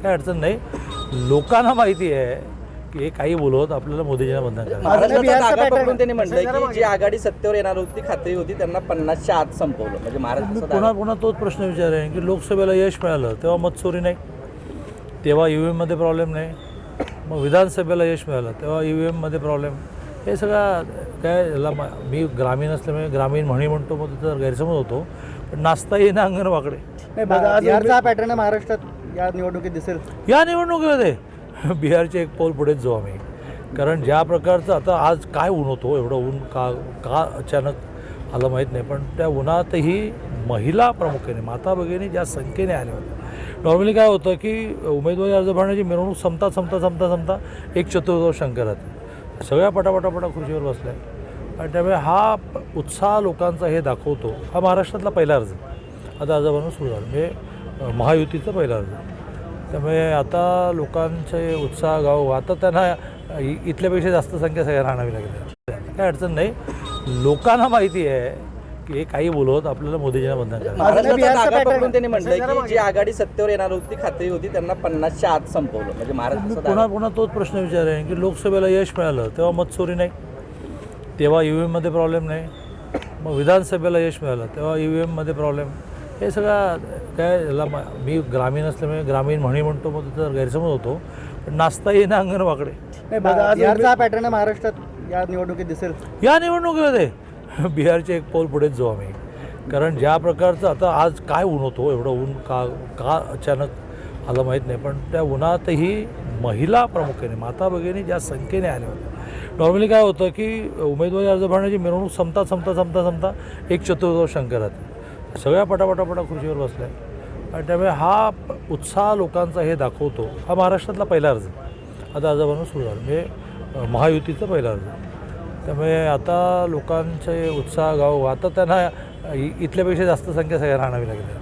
काय अडचण नाही. लोकांना माहिती आहे की हे काही बोलवत आपल्याला मोदीजींना बंधन करणार. महाराष्ट्राचा धागा पकडून त्यांनी म्हटलंय की जी आघाडी सत्तेवर येणार होती खात्री होती त्यांना 50च्या आत संपवलं. म्हणजे महाराष्ट्राचा पुन्हा तोच प्रश्न विचारेन की लोकसभेला यश मिळालं तेव्हा मतचोरी नाही, तेव्हा ईव्हीएममध्ये प्रॉब्लेम नाही. मग विधानसभेला यश मिळालं तेव्हा ईव्हीएममध्ये प्रॉब्लेम. हे सगळं काय याला मी ग्रामीण असल्यामुळे ग्रामीण म्हणी म्हणतो, मग त्याचा गैरसमज होतो. पण नाचता येईना अंगण वाकडे. बिहारचा पॅटर्न महाराष्ट्रात या निवडणुकीत दिसेल. या निवडणुकीमध्ये बिहारचे एक पाऊल पुढेच जाऊ आम्ही. कारण ज्या प्रकारचं आता आज काय ऊन होतो, एवढं ऊन का अचानक आलं माहीत नाही. पण त्या उन्हातही महिला प्रामुख्याने माता भगिनी ज्या संख्येने आल्या होत्या. नॉर्मली काय होतं की उमेदवारी अर्ज भरण्याची मिरवणूक संपता एक चतुर्थांश अंक राहते. सगळ्या पटापटा खुर्चीवर बसल्या आणि त्यामुळे हा उत्साह लोकांचा हे दाखवतो. हा महाराष्ट्रातला पहिला अर्ज आता अर्ज भरणं सुरू झालं, म्हणजे महायुतीचा पहिला अर्ज. त्यामुळे आता लोकांचे उत्साह गाव आता त्यांना इथल्यापेक्षा जास्त संख्या सगळ्यांना आणावी लागेल. काय अडचण नाही. लोकांना माहिती आहे की हे काही बोलवत आपल्याला मोदीजींना बंधन करणार. महाराष्ट्राचा धागा पकडून त्यांनी म्हटलंय की जी आघाडी सत्तेवर येणार होती खात्री होती त्यांना 50च्या आत संपवलं. म्हणजे महाराष्ट्राचा पुन्हा तोच प्रश्न विचारेन की लोकसभेला यश मिळालं तेव्हा मतचोरी नाही, तेव्हा ईव्हीएममध्ये प्रॉब्लेम नाही. मग विधानसभेला यश मिळालं तेव्हा ईव्हीएममध्ये प्रॉब्लेम. हे सगळं काय याला मी ग्रामीण असल्यामुळे ग्रामीण म्हणी म्हणतो, मग त्याचा गैरसमज होतो. पण नाचता येईना अंगण वाकडे. बिहारचा पॅटर्न महाराष्ट्रात या निवडणुकीत दिसेल. या निवडणुकीमध्ये बिहारचे एक पाऊल पुढेच जाऊ आम्ही. कारण ज्या प्रकारचं आता आज काय ऊन होतो, एवढं ऊन का अचानक आलं माहीत नाही. पण त्या उन्हातही महिला प्रामुख्याने माता भगिनी ज्या संख्येने आल्या होत्या. नॉर्मली काय होतं की उमेदवारी अर्ज भरण्याची मिरवणूक संपता एक चतुर्थांश अंक राहते. सगळ्या पटापटा खुर्चीवर बसल्या आणि त्यामुळे हा उत्साह लोकांचा हे दाखवतो. हा महाराष्ट्रातला पहिला अर्ज आता अर्ज भरणं सुरू झालं, म्हणजे महायुतीचा पहिला अर्ज. त्यामुळे आता लोकांचे उत्साह गाव आता त्यांना इथल्यापेक्षा जास्त संख्या सगळ्यांना आणावी लागेल.